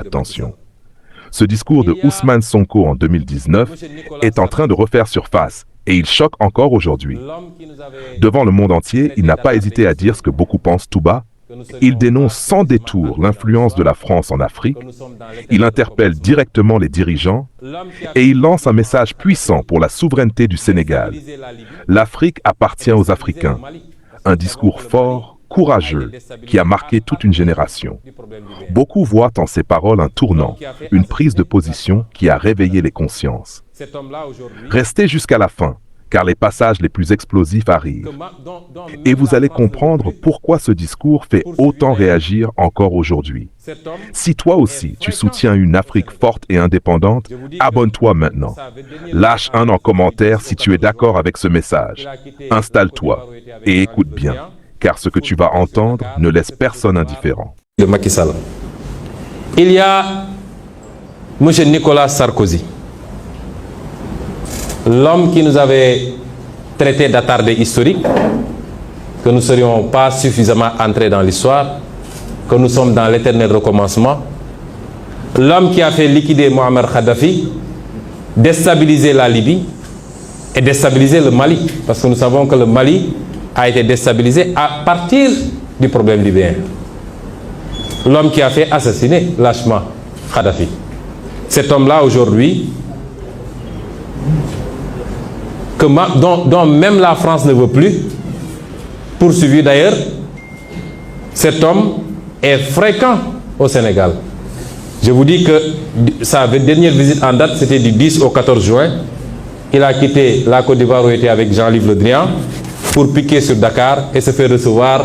Attention. Ce discours de Ousmane Sonko en 2019 est en train de refaire surface et il choque encore aujourd'hui. Devant le monde entier, il n'a pas hésité à dire ce que beaucoup pensent tout bas. Il dénonce sans détour l'influence de la France en Afrique, il interpelle directement les dirigeants et il lance un message puissant pour la souveraineté du Sénégal. L'Afrique appartient aux Africains. Un discours fort, courageux, qui a marqué toute une génération. Beaucoup voient en ces paroles un tournant, une prise de position qui a réveillé les consciences. Restez jusqu'à la fin, car les passages les plus explosifs arrivent. Et vous allez comprendre pourquoi ce discours fait autant réagir encore aujourd'hui. Si toi aussi tu soutiens une Afrique forte et indépendante, abonne-toi maintenant. Lâche un en commentaire si tu es d'accord avec ce message. Installe-toi et écoute bien, car ce que tu vas entendre ne laisse personne indifférent. De Macky Sall. Il y a M. Nicolas Sarkozy, l'homme qui nous avait traité d'attardé historique, que nous ne serions pas suffisamment entrés dans l'histoire, que nous sommes dans l'éternel recommencement, l'homme qui a fait liquider Mohamed Kadhafi, déstabiliser la Libye et déstabiliser le Mali, parce que nous savons que le Mali a été déstabilisé à partir du problème libyen. L'homme qui a fait assassiner lâchement Kadhafi. Cet homme-là aujourd'hui, dont même la France ne veut plus, poursuivi d'ailleurs, cet homme est fréquent au Sénégal. Je vous dis que sa dernière visite en date, c'était du 10 au 14 juin. Il a quitté la Côte d'Ivoire où il était avec Jean-Yves Le Drian pour piquer sur Dakar et se faire recevoir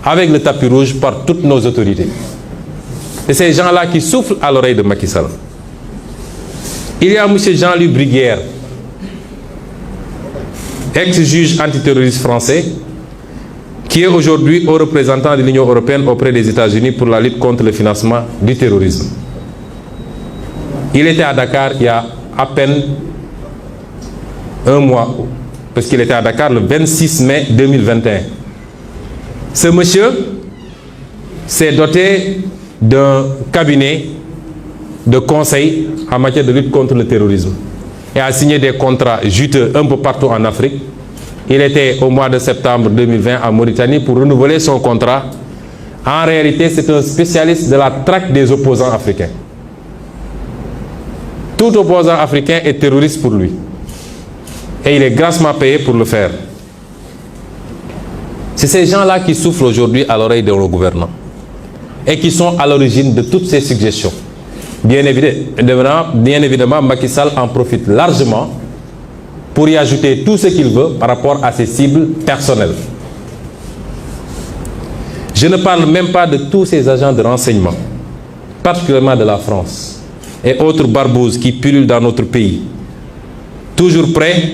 avec le tapis rouge par toutes nos autorités. Et ces gens-là qui soufflent à l'oreille de Macky Sall. Il y a M. Jean-Louis Bruguière, ex-juge antiterroriste français, qui est aujourd'hui haut représentant de l'Union européenne auprès des États-Unis pour la lutte contre le financement du terrorisme. Il était à Dakar il y a à peine un mois, parce qu'il était à Dakar le 26 mai 2021. Ce monsieur s'est doté d'un cabinet de conseil en matière de lutte contre le terrorisme et a signé des contrats juteux un peu partout en Afrique. Il était au mois de septembre 2020 en Mauritanie pour renouveler son contrat. En réalité, c'est un spécialiste de la traque des opposants africains. Tout opposant africain est terroriste pour lui. Et il est grassement payé pour le faire. C'est ces gens-là qui souffrent aujourd'hui à l'oreille de nos gouvernants et qui sont à l'origine de toutes ces suggestions. Bien évidemment, Macky Sall en profite largement pour y ajouter tout ce qu'il veut par rapport à ses cibles personnelles. Je ne parle même pas de tous ces agents de renseignement, particulièrement de la France et autres barbouzes qui pullulent dans notre pays, toujours prêts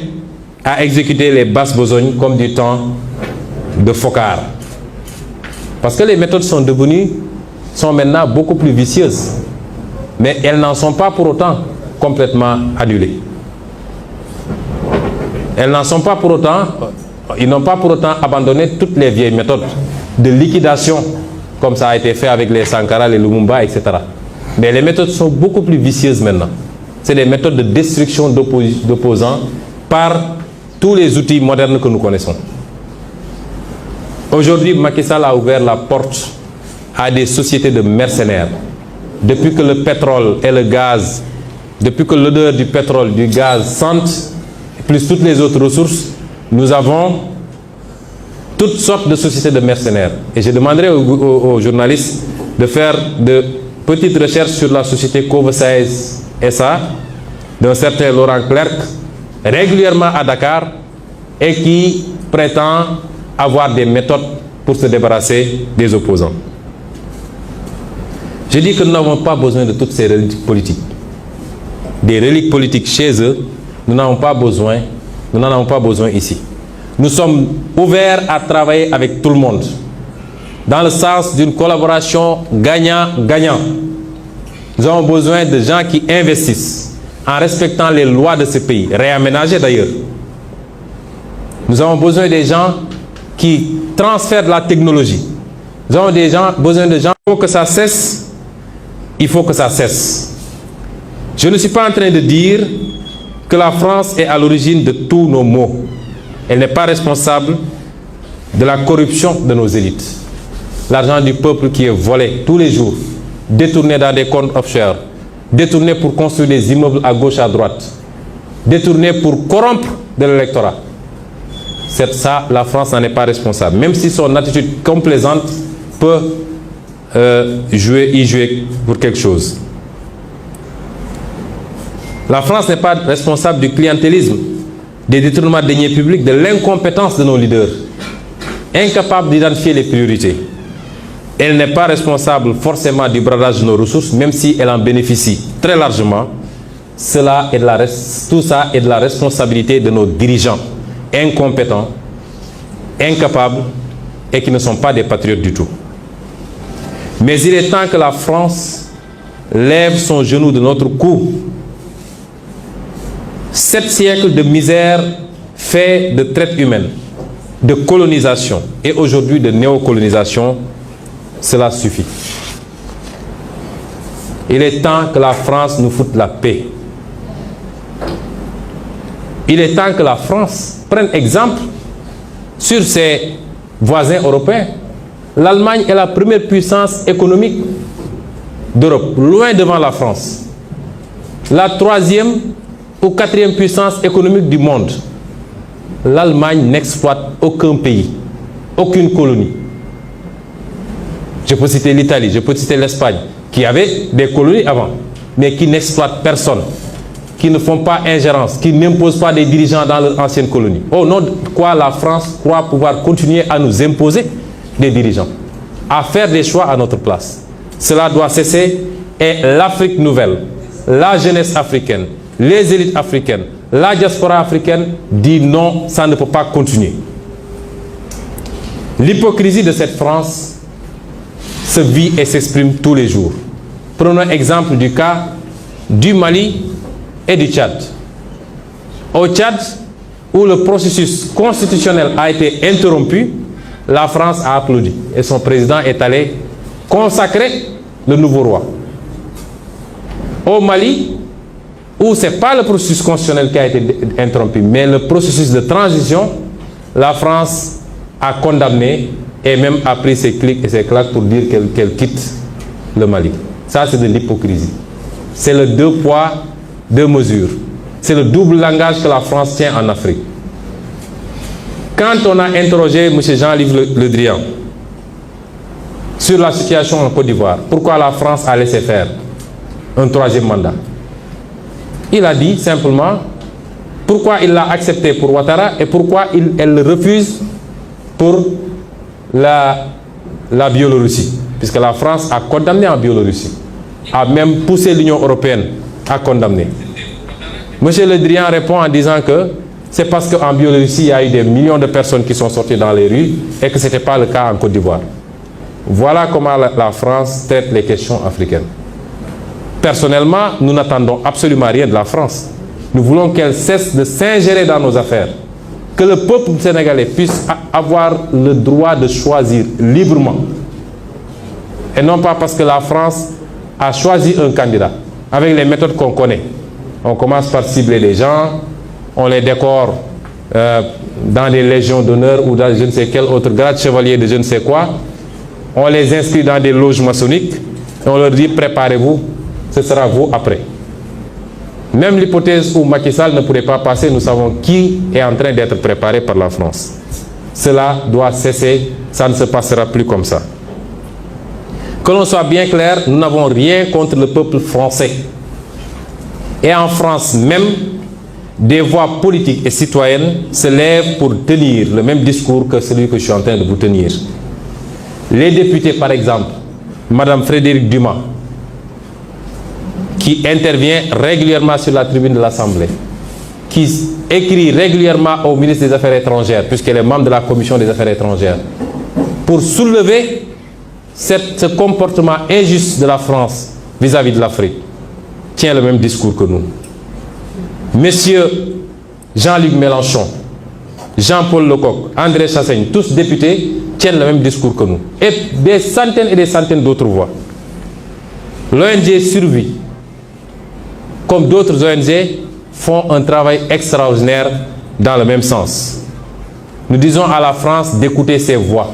à exécuter les basses besognes comme du temps de Foccart. Parce que les méthodes sont maintenant beaucoup plus vicieuses, mais elles n'en sont pas pour autant complètement annulées. Elles n'en sont pas pour autant, ils n'ont pas pour autant abandonné toutes les vieilles méthodes de liquidation, comme ça a été fait avec les Sankara, les Lumumba, etc. Mais les méthodes sont beaucoup plus vicieuses maintenant. C'est des méthodes de destruction d'opposants par tous les outils modernes que nous connaissons. Aujourd'hui, Macky Sall a ouvert la porte à des sociétés de mercenaires. Depuis que le pétrole et le gaz, depuis que l'odeur du pétrole, du gaz sentent, plus toutes les autres ressources, nous avons toutes sortes de sociétés de mercenaires. Et je demanderai aux journalistes de faire de petites recherches sur la société Covesaes SA, d'un certain Laurent Clerc, régulièrement à Dakar, et qui prétend avoir des méthodes pour se débarrasser des opposants. Je dis que nous n'avons pas besoin de toutes ces reliques politiques. Des reliques politiques chez eux, nous n'en avons pas besoin ici. Nous sommes ouverts à travailler avec tout le monde, dans le sens d'une collaboration gagnant-gagnant. Nous avons besoin de gens qui investissent en respectant les lois de ce pays, réaménagées d'ailleurs. Nous avons besoin des gens qui transfèrent de la technologie. Nous avons besoin de gens pour que ça cesse Il faut que ça cesse. Je ne suis pas en train de dire que la France est à l'origine de tous nos maux. Elle n'est pas responsable de la corruption de nos élites. L'argent du peuple qui est volé tous les jours, détourné dans des comptes offshore, détourné pour construire des immeubles à gauche, à droite, détourné pour corrompre de l'électorat. C'est ça, la France n'en est pas responsable. Même si son attitude complaisante peut y jouer pour quelque chose. La France n'est pas responsable du clientélisme, des détournements de deniers publics, de l'incompétence de nos leaders, incapables d'identifier les priorités. Elle n'est pas responsable forcément du bradage de nos ressources, même si elle en bénéficie très largement. Tout ça est de la responsabilité de nos dirigeants incompétents, incapables et qui ne sont pas des patriotes du tout. Mais il est temps que la France lève son genou de notre cou. 7 siècles de misère fait de traite humaine, de colonisation et aujourd'hui de néocolonisation, cela suffit. Il est temps que la France nous foute la paix. Il est temps que la France prenne exemple sur ses voisins européens. L'Allemagne est la première puissance économique d'Europe, loin devant la France. La 3e ou 4e puissance économique du monde. L'Allemagne n'exploite aucun pays, aucune colonie. Je peux citer l'Italie, je peux citer l'Espagne, qui avait des colonies avant, mais qui n'exploitent personne, qui ne font pas ingérence, qui n'imposent pas des dirigeants dans leur ancienne colonie. Au nom de quoi la France croit pouvoir continuer à nous imposer des dirigeants, à faire des choix à notre place. Cela doit cesser et l'Afrique nouvelle, la jeunesse africaine, les élites africaines, la diaspora africaine dit non, ça ne peut pas continuer. L'hypocrisie de cette France se vit et s'exprime tous les jours. Prenons exemple du cas du Mali et du Tchad. Au Tchad, où le processus constitutionnel a été interrompu, la France a applaudi et son président est allé consacrer le nouveau roi. Au Mali, où ce n'est pas le processus constitutionnel qui a été interrompu, mais le processus de transition, la France a condamné et même a pris ses clics et ses claques pour dire qu'elle quitte le Mali. Ça, c'est de l'hypocrisie. C'est le 2 poids, 2 mesures. C'est le double langage que la France tient en Afrique. Quand on a interrogé M. Jean-Yves Le Drian sur la situation en Côte d'Ivoire, pourquoi la France a laissé faire un 3e mandat, il a dit simplement pourquoi il l'a accepté pour Ouattara et pourquoi elle le refuse pour la Biélorussie, puisque la France a condamné en Biélorussie, a même poussé l'Union européenne à condamner. M. Le Drian répond en disant que c'est parce qu'en Biélorussie, il y a eu des millions de personnes qui sont sorties dans les rues et que ce n'était pas le cas en Côte d'Ivoire. Voilà comment la France traite les questions africaines. Personnellement, nous n'attendons absolument rien de la France. Nous voulons qu'elle cesse de s'ingérer dans nos affaires. Que le peuple sénégalais puisse avoir le droit de choisir librement. Et non pas parce que la France a choisi un candidat avec les méthodes qu'on connaît. On commence par cibler les gens, on les décore dans des légions d'honneur ou dans je ne sais quel autre grade chevalier de je ne sais quoi. On les inscrit dans des loges maçonniques et on leur dit préparez-vous, ce sera vous après. Même l'hypothèse où Macky Sall ne pourrait pas passer, nous savons qui est en train d'être préparé par la France. Cela doit cesser, ça ne se passera plus comme ça. Que l'on soit bien clair, nous n'avons rien contre le peuple français. Et en France même, des voix politiques et citoyennes se lèvent pour tenir le même discours que celui que je suis en train de vous tenir. Les députés, par exemple, Madame Frédérique Dumas, qui intervient régulièrement sur la tribune de l'Assemblée, qui écrit régulièrement au ministre des Affaires étrangères, puisqu'elle est membre de la Commission des Affaires étrangères, pour soulever ce comportement injuste de la France vis-à-vis de l'Afrique, tient le même discours que nous. Messieurs Jean-Luc Mélenchon, Jean-Paul Lecoq, André Chassaigne, tous députés, tiennent le même discours que nous. Et des centaines d'autres voix. L'ONG Survie, comme d'autres ONG, font un travail extraordinaire dans le même sens. Nous disons à la France d'écouter ces voix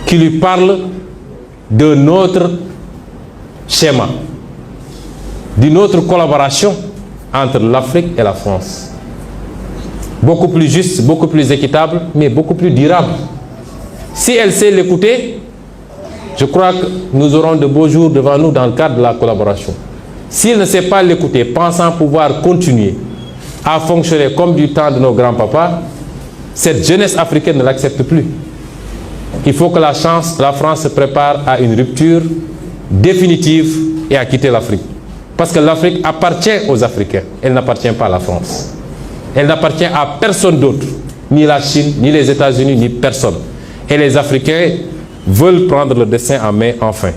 qui lui parlent de notre schéma, d'une autre collaboration entre l'Afrique et la France. Beaucoup plus juste, beaucoup plus équitable, mais beaucoup plus durable. Si elle sait l'écouter, je crois que nous aurons de beaux jours devant nous dans le cadre de la collaboration. S'il ne sait pas l'écouter, pensant pouvoir continuer à fonctionner comme du temps de nos grands-papas, cette jeunesse africaine ne l'accepte plus. Il faut que la France se prépare à une rupture définitive et à quitter l'Afrique. Parce que l'Afrique appartient aux Africains, elle n'appartient pas à la France. Elle n'appartient à personne d'autre, ni la Chine, ni les États-Unis, ni personne. Et les Africains veulent prendre le destin en main enfin.